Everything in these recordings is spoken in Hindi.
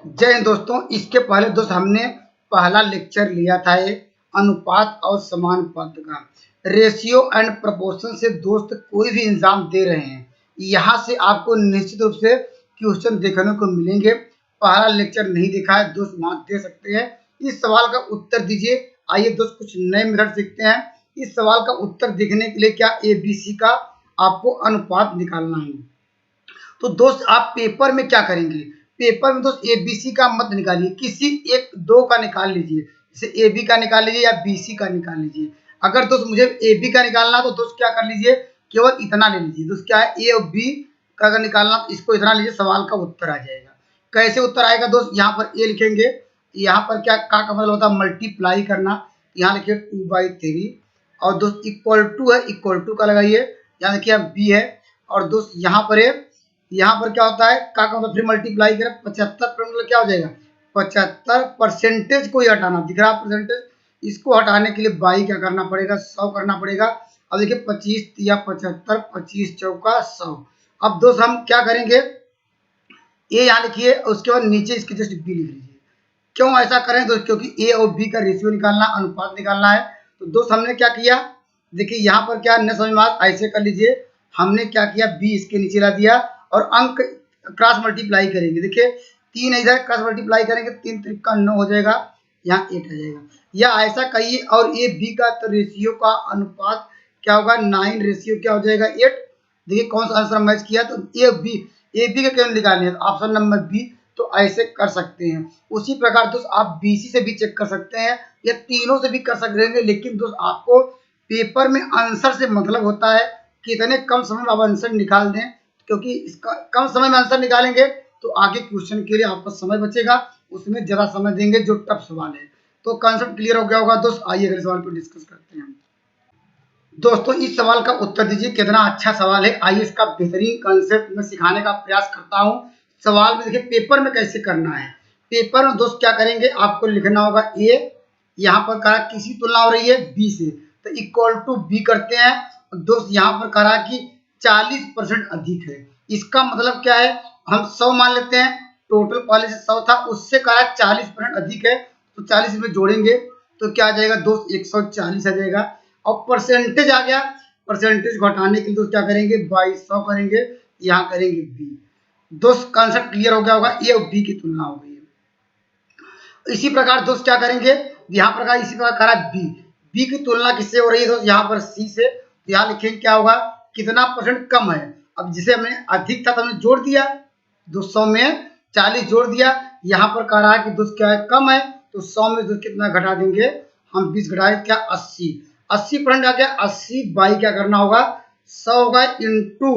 जय हिंद दोस्तों। इसके पहले दोस्त हमने पहला लेक्चर लिया था ये अनुपात और समानुपात का रेशियो एंड प्रोपोर्शन से दोस्त कोई भी एग्जाम दे रहे हैं, यहाँ से आपको निश्चित रूप से क्वेश्चन देखने को मिलेंगे। पहला लेक्चर नहीं देखा है दोस्त, वहाँ दे सकते हैं। इस सवाल का उत्तर दीजिए। आइए दोस्त कुछ नए मेथड सीखते हैं। इस सवाल का उत्तर देखने के लिए क्या ABC का आपको अनुपात निकालना है। तो दोस्त आप पेपर में क्या करेंगे, पेपर में दोस्त ABC का मत निकालिए, किसी एक दो का निकाल लीजिए। जैसे AB का निकाल लीजिए या BC का निकाल लीजिए। अगर दोस्त मुझे AB का निकालना तो दोस्त क्या कर लीजिए, केवल इतना ले लीजिए। दोस्त क्या है, A और B का अगर निकालना तो इसको इतना लीजिए, सवाल का उत्तर आ जाएगा। कैसे उत्तर आएगा दोस्त, यहाँ पर A लिखेंगे, यहाँ पर क्या का मतलब होता है मल्टीप्लाई करना, यहाँ लिखिए 2/3 और दोस्त इक्वल टू है, इक्वल टू का लगाइए, यहाँ देखिए B है और दोस्त यहाँ पर यहाँ पर क्या होता है का मतलब फिर मल्टीप्लाई करें 75 पर मतलब क्या हो जाएगा 75 परसेंटेज को ही हटाना, दिख रहा परसेंटेज, इसको हटाने के लिए बाई क्या करना पड़ेगा 100 करना पड़ेगा। अब देखिए 25 या 75, 25 चौका 100। अब दोस्त हम क्या करेंगे, ए यहाँ लिखिए, उसके बाद नीचे इसके जस्ट बी लिख लीजिए। क्यों ऐसा करें दोस्त, क्योंकि ए और बी का रेशियो निकालना, अनुपात निकालना है। तो दोस्त हमने क्या किया, देखिए यहाँ पर क्या न समझ में ऐसे कर लीजिए। हमने क्या किया, बी इसके नीचे ला दिया और अंक क्रॉस मल्टीप्लाई करेंगे। देखिए 3 इधर क्रॉस मल्टीप्लाई करेंगे, 3 त्रिका 9 हो जाएगा, यहाँ 8 आ जाएगा। या ऐसा कहिए और ए बी का तो रेशियो का अनुपात क्या होगा 9 रेशियो क्या हो जाएगा 8। देखिए कौन सा आंसर मैच किया, तो ए बी का क्यों निकालने है, ऑप्शन नंबर बी। तो ऐसे कर सकते हैं। उसी प्रकार दोस्त आप BC से भी चेक कर सकते हैं या तीनों से भी कर सकते हैं। लेकिन दोस्त आपको पेपर में आंसर से मतलब होता है कि इतने कम समय में आप आंसर निकाल दें, क्योंकि इसका कम समय में आंसर निकालेंगे तो आगे क्वेश्चन के लिए आपका समय बचेगा, उसमें ज्यादा समय देंगे जो टफ सवाल है। तो कॉन्सेप्ट क्लियर हो गया होगा दोस्त। आइए अगले सवाल पर डिस्कस करते हैं। दोस्तों इस सवाल का उत्तर दीजिए, कितना अच्छा सवाल है। आइए इसका बेहतरीन कॉन्सेप्ट में सिखाने का प्रयास करता हूं। सवाल में देखिए पेपर में कैसे करना है। पेपर में दोस्त क्या करेंगे, आपको लिखना होगा ए, यहाँ पर कहा किसी तुलना हो रही है बी से, तो इक्वल टू बी करते हैं। दोस्त यहाँ पर कहा कि 40% अधिक है, इसका मतलब क्या है, हम 100 मान लेते हैं, टोटल पहले से 100 था, उससे कहा 40% अधिक है, तो 40 में जोड़ेंगे तो क्या आ जाएगा दोस्त 140 आ जाएगा। और परसेंटेज आ गया, परसेंटेज घटाने के लिए दोस्त क्या करेंगे 2200 करेंगे, यहाँ करेंगे बी। दोस्त कॉन्सेप्ट क्लियर हो गया होगा, ए और बी की तुलना हो गई है। इसी प्रकार दोस्त क्या करेंगे, यहाँ पर इसी प्रकार करा बी, बी की तुलना किससे हो रही है दोस्त, यहाँ पर सी से, तो यहाँ लिखेंगे क्या होगा कितना परसेंट कम है। अब जिसे हमने अधिक था तो हमने जोड़ दिया, 200 में 40 जोड़ दिया, यहाँ पर कह रहा है कि दोस्त क्या है कम है, तो 100 में दोस्त कितना घटा देंगे हम, 20 घटाए क्या 80, 80% आ गया। 80 बाई क्या करना होगा 100 होगा इंटू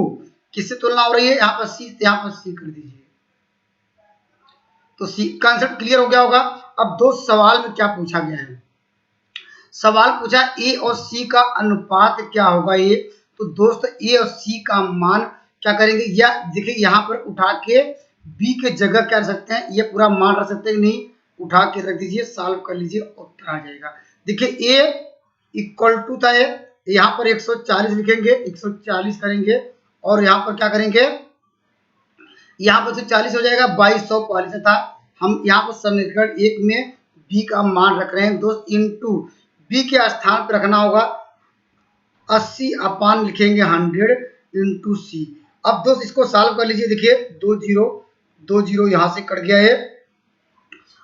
किससे तुलना हो रही है, यहाँ पर सी, यहाँ पर सी कर दीजिए। तो सी कॉन्सेप्ट क्लियर हो गया होगा। अब दो सवाल में क्या पूछा गया है, सवाल पूछा ए और सी का अनुपात क्या होगा ये। तो दोस्त ए और सी का मान क्या करेंगे, या देखिए यहाँ पर उठा के बी के जगह क्या रख सकते हैं, ये पूरा मान रख सकते हैं नहीं, उठा के रख दीजिए, सॉल्व कर लीजिए, उत्तर आ जाएगा। देखिए ए इक्वल टू था, यहाँ पर 140 लिखेंगे, 140 करेंगे और यहाँ पर क्या करेंगे, यहाँ पर 140 हो जाएगा, 2200 पहले से था, हम यहाँ पर समीकरण 1 में बी का मान रख रहे हैं दोस्त, इंटू बी के स्थान पर रखना होगा 80 अपान लिखेंगे 100 इंटू सी। अब दोस्त इसको सॉल्व कर लीजिए, देखिए 2 जीरो यहाँ से कट गया है।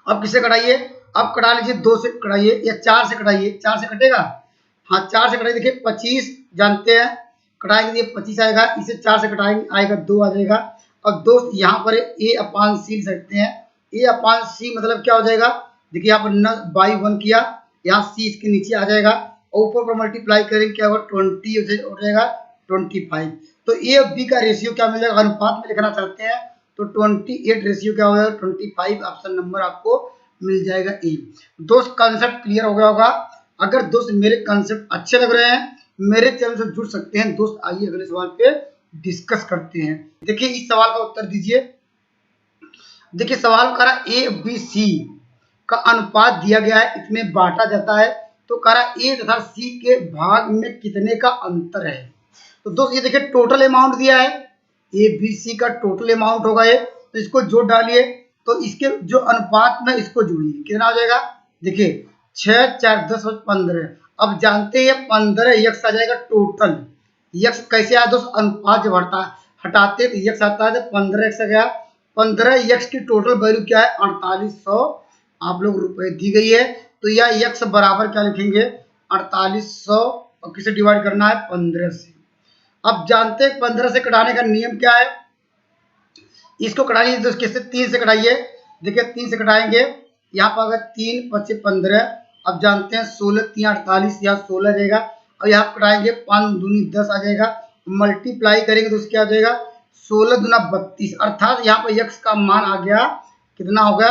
अब किससे कटाइए, अब कटा लीजिए 2 से कटाइए या 4 से कटाइए, 4 से कटेगा, हाँ 4 से कटाइए। देखिए 25 जानते हैं, कटाएंगे 25 आएगा, इसे 4 से कटाएंगे आएगा 2 आ जाएगा। और दोस्त यहाँ पर ए अपान सी सकते हैं, ए अपान सी मतलब क्या हो जाएगा, देखिए यहाँ पर न बाई 1 किया, यहाँ सी इसके नीचे आ जाएगा और ऊपर पर मल्टीप्लाई करेंगे क्या होगा 20 हो जाएगा 25। तो ए और बी का रेशियो क्या मिल जाएगा, अनुपात में लिखना चाहते हैं तो 28 रेशियो क्या हो जाएगा 25, ऑप्शन नंबर आपको मिल जाएगा ए। दोस्त कॉन्सेप्ट क्लियर हो गया होगा। अगर दोस्त मेरे कॉन्सेप्ट अच्छे लग रहे हैं मेरे चैनल से जुड़ सकते हैं दोस्त। आइए अगले सवाल पे डिस्कस करते हैं। देखिए इस सवाल का उत्तर दीजिए। देखिए सवाल कह रहा ए बी सी का अनुपात दिया गया है, इसमें बांटा जाता है, तो कह रहा ए तथा सी के भाग में कितने का अंतर है। तो दोस्त ये देखिए टोटल अमाउंट दिया है, ए बी सी का टोटल अमाउंट होगा ये, तो इसको जोड़ डालिए, तो इसके जो अनुपात में इसको जोड़िए, कितना हो जाएगा? देखिए 6 4 10 और 15। अब जानते हैं 15 यक्स आ जाएगा टोटल। यक्स कैसे आया दोस्त? अनुपात जब हटाते हैं तो यक्स आता है, तो 15 यक्स आ गया। 15 यक्स की टोटल वैल्यू क्या है? 4800 आप लोग रुपए दी गई है। तो यह यक्स बराबर क्या लिखेंगे? 4800 और किसे डिवाइड करना है? 15 से। अब जानते हैं 15 से कटाने का नियम क्या है? इसको कटाइए तो किससे? 3 से कटाइए। देखिए 3 से कटाएंगे, यहाँ पर अगर 3 5 15। अब जानते हैं 16 3 48, यहाँ 16 रहेगा। और यहाँ कटाएंगे 5 दूनी 10 आ जाएगा। मल्टीप्लाई करेंगे तो क्या आ जाएगा? 16 दूना 32, अर्थात यहाँ पर यक्स का मान आ गया कितना होगा?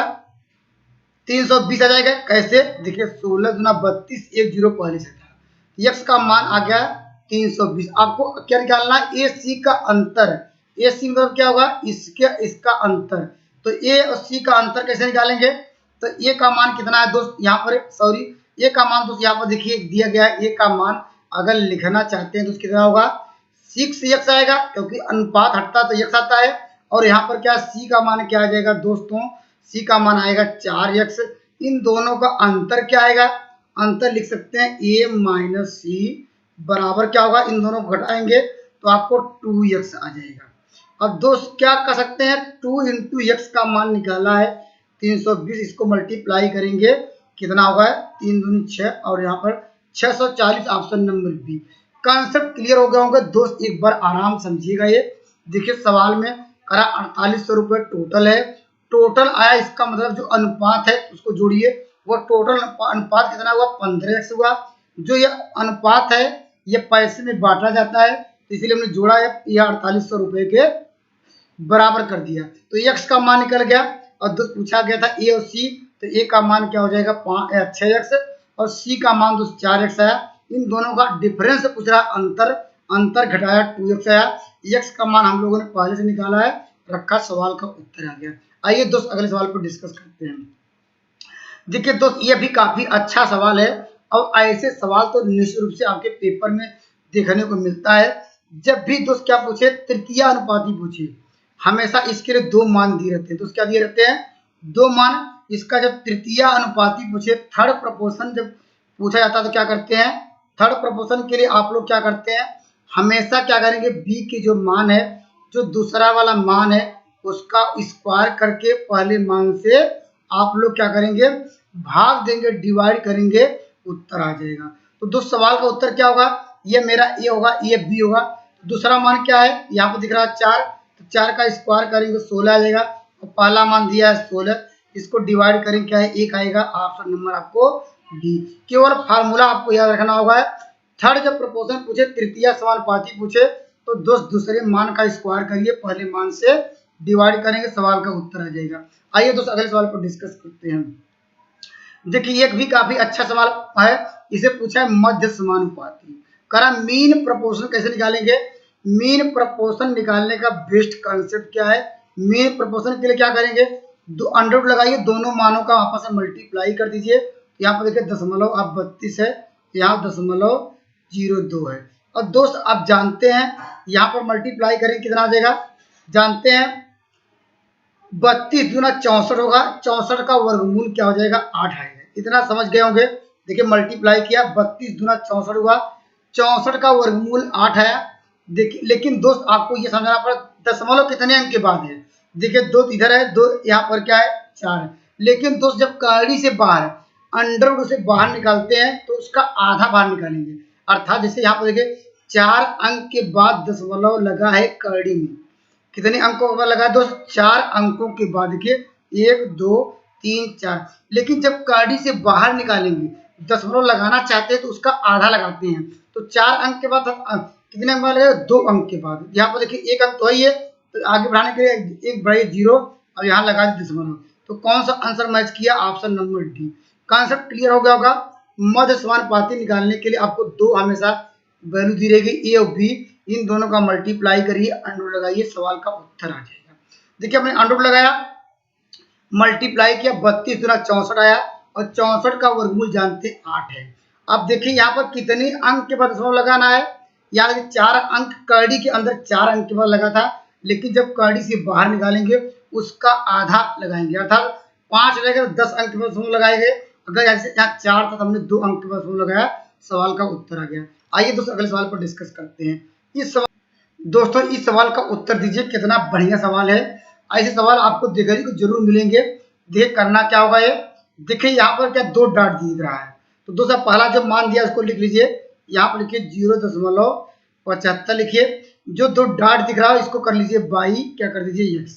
320 आ जाएगा। कैसे? देखिए 16 दूना 32, एक जीरो पहले से था। यक्स का मान आ गया 320। आपको क्या निकालना है? ए सी का अंतर। ए सी मतलब क्या होगा? इसका अंतर। तो ए और सी का अंतर कैसे निकालेंगे? तो ए का मान कितना है दोस्त? यहाँ पर सॉरी, ए का मान दोस्त यहाँ पर देखिए दिया गया है। ए का मान अगर लिखना चाहते हैं तो कितना होगा? 6 यक्स आएगा, क्योंकि अनुपात हटता तो यक्स आता है। और यहाँ पर क्या सी का मान क्या आ जाएगा दोस्तों? सी का मान आएगा 4 यक्स। इन दोनों का अंतर क्या आएगा? अंतर लिख सकते हैं ए माइनस सी बराबर क्या होगा? इन दोनों को घटाएंगे तो आपको 2 यक्स आ जाएगा। अब दोस्त क्या कर सकते हैं? 2 इंटू यक्स का मान निकाला है 320, इसको मल्टीप्लाई करेंगे कितना होगा? 3 दूनी 6 और यहाँ पर 640, option number B. Concept clear हो गया होगा दोस्त? एक बार आराम समझिएगा। ये देखिए सवाल में करा 4800 रुपये टोटल है। टोटल आया, इसका मतलब जो अनुपात है उसको जोड़िए। वो टोटल अनुपात कितना हुआ? 15x हुआ। जो ये अनुपात है ये पैसे में बांटा जाता है, तो इसलिए हमने जोड़ा है, ये 4800 रुपये के बराबर कर दिया। तो x का मान निकल गया। और दोस्त पूछा गया था ए और सी, तो ए का मान क्या हो जाएगा? 6x और सी का मान दोस्त 4x आया। इन दोनों का डिफरेंस पूछ रहा, अंतर घटाया 2x आया। x का मान हम लोगों ने पहले से निकाला है, रखा, सवाल का उत्तर आ गया। आइए दोस्त अगले सवाल को डिस्कस करते हैं। देखिए दोस्त ये भी काफी अच्छा सवाल है, और ऐसे सवाल तो निश्चित रूप से आपके पेपर में देखने को मिलता है। जब भी दोस्त क्या पूछे? तृतीय अनुपाती पूछे, हमेशा इसके लिए 2 मान दिए रहते हैं। तो क्या दिए रहते हैं? 2 मान। इसका जब तृतीय अनुपाती पूछे, थर्ड प्रपोर्शन जब पूछा जाता है तो क्या करते हैं? थर्ड प्रपोर्शन के लिए आप लोग क्या करते हैं? हमेशा क्या करेंगे? बी के जो मान है, जो दूसरा वाला मान है, उसका स्क्वायर करके पहले मान से आप लोग क्या करेंगे? भाग देंगे, डिवाइड करेंगे, उत्तर आ जाएगा। तो दोस्त सवाल का उत्तर क्या होगा? ये मेरा ए होगा, ये बी होगा। दूसरा मान क्या है? यहाँ पर दिख रहा है 4, तो 4 का स्क्वायर करेंगे 16 आ जाएगा। और पहला मान दिया है 16, इसको डिवाइड करेंगे क्या है? 1 आएगा। ऑप्शन नंबर आपको डी। केवल फार्मूला आपको याद रखना होगा। थर्ड जब प्रपोर्शन पूछे, तृतीय समानुपाती पूछे, तो दोस्त दूसरे मान का स्क्वायर करिए, पहले मान से डिवाइड करेंगे, सवाल का उत्तर आ जाएगा। आइए दोस्त अगले सवाल को डिस्कस करते हैं। देखिए एक भी काफी अच्छा सवाल है, इसे पूछा है मध्य समानुपाती। करा मीन प्रपोर्शन कैसे निकालेंगे? मीन प्रपोर्शन निकालने का बेस्ट कॉन्सेप्ट क्या है? मीन प्रपोर्शन के लिए क्या करेंगे? अंडर रूट लगाइए, दोनों मानों का आपस में मल्टीप्लाई कर दीजिए। यहाँ पर देखिए दशमलव अब 32 है, यहाँ 0.02 है। और दोस्त आप जानते हैं यहाँ पर मल्टीप्लाई करेंगे कितना आ जाएगा? जानते हैं 32 दूना 64 होगा, 64 का वर्गमूल क्या हो जाएगा? 8 आएगा। इतना समझ गए होंगे। देखिए मल्टीप्लाई किया, 32 दूना 64 हुआ, 64 का वर्गमूल 8 है। देखिए लेकिन दोस्त आपको ये समझना पड़ा दशमलव कितने अंक के बाद है। देखिए 2 इधर है, 2 यहाँ पर क्या है? 4 है। लेकिन दोस्त जब कड़ी से बाहर अंडर रूट से बाहर निकालते हैं तो उसका आधा बाहर निकालेंगे। अर्थात जैसे यहाँ पर देखिए 4 अंक के बाद दशमलव लगा है कड़ी में, कितने अंकों का लगा दोस्त? 4 अंकों के बाद। देखिए 1 2 3 4। लेकिन जब कड़ी से बाहर निकालेंगे, दशमलव लगाना चाहते हैं तो उसका आधा लगाते हैं। तो 4 अंक के बाद कितने अंक लगेगा? 2 अंक के बाद। यहाँ पर देखिए 1 अंक तो ही है, तो आगे बढ़ाने के लिए एक बढ़ाइए 0 और यहाँ लगा दी दशमलव। तो कौन सा आंसर मैच किया? Option number D. Concept clear हो गया होगा। मध्य समानुपाती निकालने के लिए आपको 2 हमेशा वैल्यू दी रहेगी, ए और बी। इन दोनों का मल्टीप्लाई करिए, अंडर लगाइए, सवाल का उत्तर आ जाएगा। देखिए हमने अंडर लगाया, मल्टीप्लाई किया, 32 दूना 64 आया, और 64 का वर्गमूल जानते 8 है। अब देखिए यहाँ पर कितने अंक के बाद दशमलव लगाना है? यहाँ 4 अंक कड़ी के अंदर 4 अंक के बाद लगा था, लेकिन जब कड़ी से बाहर निकालेंगे उसका आधा लगाएंगे, अर्थात 5 रहेगा तो 10 अंक के बाद फॉर्मूला लगाएंगे। अगर जैसे यहाँ 4 था तो हमने 2 अंक के बाद फॉर्मूला लगाया, सवाल का उत्तर आ गया। आइए दोस्तों अगले सवाल पर डिस्कस करते हैं। दोस्तों इस सवाल का उत्तर दीजिए, कितना बढ़िया सवाल है। ऐसे सवाल आपको देखने को जरूर मिलेंगे। देखिए करना क्या होगा, ये देखिए यहाँ पर क्या 2 डॉट दिख रहा है, तो दोस्तों पहला जो मान दिया उसको लिख लीजिए। यहाँ पर लिखिए 0.75 लिखिए। जो 2 डॉट दिख रहा है इसको कर लीजिए बाई, क्या कर दीजिए x।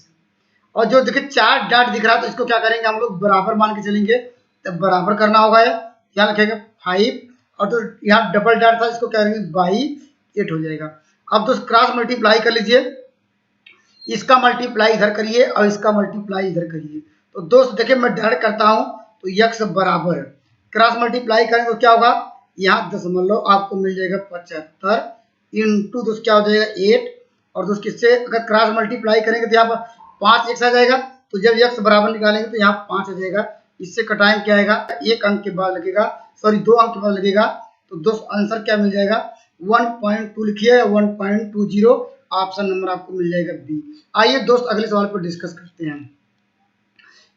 और जो देखिए 4 डॉट दिख रहा है तो इसको क्या करेंगे हम लोग, बराबर मान के चलेंगे, तो बराबर करना होगा। यहाँ लिखेगा 5, और तो यहाँ डबल डॉट था इसको क्या करेंगे बाई 8 हो जाएगा। अब दोस्त क्रॉस मल्टीप्लाई कर लीजिए, इसका मल्टीप्लाई इधर करिए और इसका मल्टीप्लाई इधर करिए। तो दोस्त देखिए मैं डायरेक्ट करता हूं, तो x बराबर क्रॉस मल्टीप्लाई करेंगे तो क्या होगा, यहाँ दशमलव आपको मिल जाएगा 75 इंटू दोस्त क्या हो जाएगा 8, और दोस्त किससे अगर क्रॉस मल्टीप्लाई करेंगे तो यहाँ पर 5 x आ जाएगा। तो जब x बराबर निकालेंगे तो यहाँ 5 आ जाएगा, इससे कटाएंगे क्या आएगा, 1 अंक के बाद लगेगा, सॉरी 2 अंक के बाद लगेगा। तो दोस्त आंसर क्या मिल जाएगा 1.2 लिखिए, 1.20 ऑप्शन नंबर आपको मिल जाएगा बी। आइए दोस्त अगले सवाल पर डिस्कस करते हैं।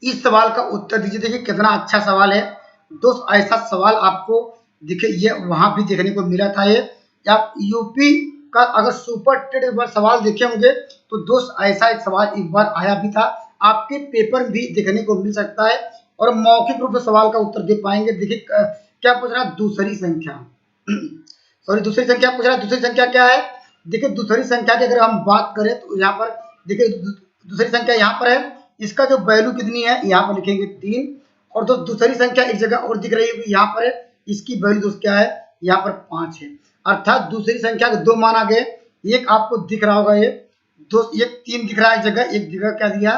इस सवाल का उत्तर दीजिए। देखिए कितना अच्छा सवाल है दोस्त, ऐसा सवाल आपको देखिए ये वहां भी देखने को मिला था। ये आप यूपी का अगर सुपर टेट एक बार सवाल देखे होंगे तो दोस्त ऐसा एक सवाल एक बार आया भी था, आपके पेपर में भी देखने को मिल सकता है और मौखिक रूप से सवाल का उत्तर दे पाएंगे। देखिए क्या पूछ रहा है, दूसरी संख्या सॉरी दूसरी संख्या पूछ रहा है। दूसरी संख्या क्या है, देखिए दूसरी संख्या की अगर हम बात करें तो यहाँ पर देखिए दूसरी संख्या यहाँ पर है, इसका जो वैल्यू कितनी है यहाँ पर लिखेंगे 3, और दोस्त दूसरी संख्या एक जगह और दिख रही है यहाँ पर है, इसकी वैल्यू दोस्त क्या है यहाँ पर 5 है। अर्थात दूसरी संख्या के 2 मान आ गए। एक आपको दिख रहा होगा ये दोस्त, एक 3 दिख रहा है एक जगह क्या दिया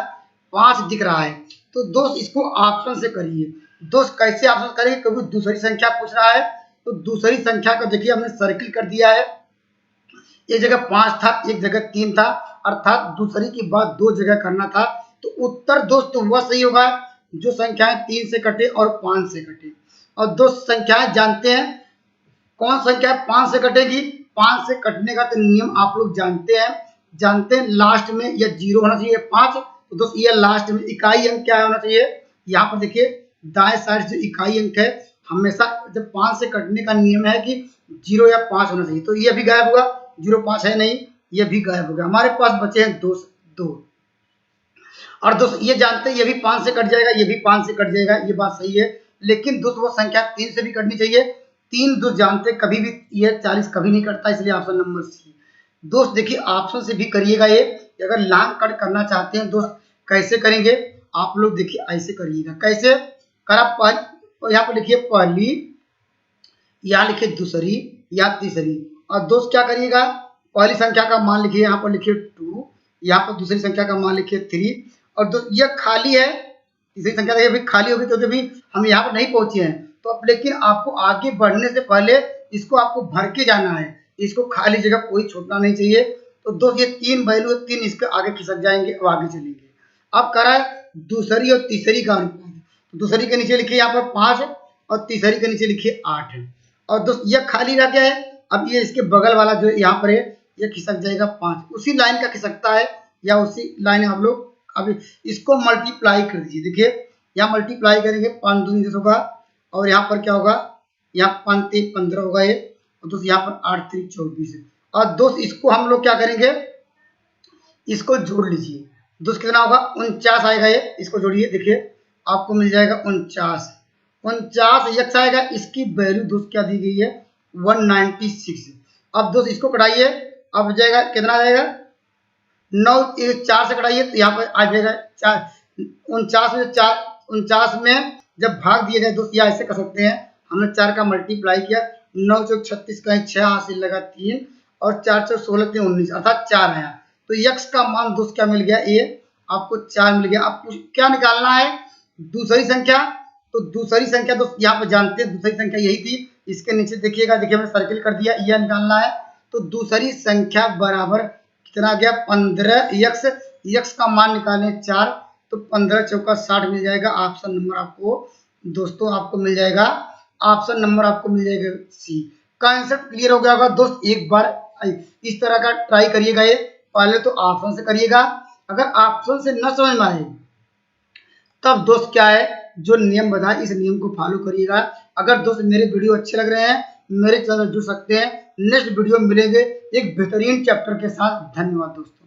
5 दिख रहा है। तो दोस्त इसको ऑप्शन से करिए। दोस्त कैसे ऑप्शन करेंगे, क्योंकि दूसरी संख्या पूछ रहा है तो दूसरी संख्या को देखिए हमने सर्किल कर दिया है, एक जगह 5 था एक जगह 3 था, अर्थात दूसरी की बात 2 जगह करना था। तो उत्तर दोस्त वह सही होगा जो संख्याएं 3 से कटे और 5 से कटे। और दोस्त संख्याएं जानते हैं कौन संख्या 5 से कटेगी, 5 से कटने का तो नियम आप लोग जानते हैं लास्ट में यह 0 होना चाहिए 5। तो दोस्त ये लास्ट में इकाई अंक क्या होना चाहिए, यहाँ पर देखिए दाएं साइड जो इकाई अंक है हमेशा जब 5 से कटने का नियम है कि 0 या 5 होना चाहिए। तो ये भी गायब हुआ, 0 5 है नहीं, ये भी गायब हो गया। हमारे पास बचे हैं 2। और दोस्त ये जानते हैं ये भी 5 से कट जाएगा, ये भी 5 से कट जाएगा, ये बात सही है। लेकिन दोस्त वो संख्या 3 से भी कटनी चाहिए, 3 दोस्त जानते कभी भी ये 40 कभी नहीं कटता, इसलिए ऑप्शन नंबर सी। दोस्त देखिए ऑप्शन से भी करिएगा ये, अगर लॉन्ग कट करना चाहते हैं दोस्त कैसे करेंगे आप लोग, देखिए ऐसे करिएगा। कैसे करा, यहाँ पर लिखिए पहली, यहाँ लिखिए दूसरी या तीसरी, और दोस्त क्या करिएगा पहली संख्या का मान लिखिए यहाँ पर लिखिए 2, यहाँ पर दूसरी संख्या का मान लिखिए 3, और दोस्त ये खाली है तीसरी संख्या देखिए अभी खाली होगी क्योंकि अभी हम यहाँ पर नहीं पहुंचे हैं। तो अब लेकिन आपको आगे बढ़ने से पहले इसको आपको भर के जाना है, इसको खाली जगह कोई छोड़ना नहीं चाहिए। तो दोस्त ये 3 वैल्यू 3 इसके आगे खिसक जाएंगे, अब आगे चलेंगे। अब करा है दूसरी और तीसरी का अनुपात, तो दूसरी के नीचे लिखिए यहाँ पर 5 और तीसरी के नीचे लिखिए 8 है। और दोस्त ये खाली रह गया है, अब ये इसके बगल वाला जो यहाँ पर है ये खिसक जाएगा 5, उसी लाइन का खिसकता है या उसी लाइन आप लोग अब इसको मल्टीप्लाई कर दीजिए। देखिए यहाँ मल्टीप्लाई करेंगे 5 दूनी 10 होगा, और यहाँ पर क्या होगा यहाँ 5 3 15 होगा ये, और दोस्त यहाँ पर 8 3 24 है। और दोस्त इसको हम लोग क्या करेंगे, इसको जोड़ लीजिए। दोस्त कितना होगा 49 आएगा ये, इसको जोड़िए देखिए आपको मिल जाएगा 49 x आएगा, इसकी वैल्यू दोस्त क्या दी गई है 196। अब दोस्त इसको कटाइए, अब हो जाएगा कितना आ जाएगा 9 4 से कटाइए तो यहाँ पर आ जाएगा 49 में जब भाग दिए जाए दोस्त या ऐसे कर सकते हैं, हमने 4 का मल्टीप्लाई किया, 9 चौक 36 का 6 हासिल लगा 3 और 4 चौक 16 3 19 अर्थात 4 आया। तो x का मान दोस्त क्या मिल गया, ये आपको 4 मिल गया। आपको क्या निकालना है दूसरी संख्या, तो दूसरी संख्या दोस्त यहाँ पर जानते हैं दूसरी संख्या यही थी, इसके नीचे देखिएगा, देखिए मैंने सर्किल कर दिया, यह निकालना है। तो दूसरी संख्या बराबर कितना आ गया 15 x का मान निकालें 4, तो 15 चौका 60 मिल जाएगा। ऑप्शन नंबर आपको दोस्तों आपको मिल जाएगा, ऑप्शन नंबर आपको मिल जाएगा सी। कॉन्सेप्ट क्लियर हो गया होगा दोस्त, एक बार इस तरह का ट्राई करिएगा। ये पहले तो ऑप्शन से करिएगा, अगर ऑप्शन से न समझ में आए तब दोस्त क्या है, जो नियम बताए इस नियम को फॉलो करिएगा। अगर दोस्त मेरे वीडियो अच्छे लग रहे हैं मेरे चैनल जुड़ सकते हैं। नेक्स्ट वीडियो में मिलेंगे एक बेहतरीन चैप्टर के साथ। धन्यवाद दोस्तों।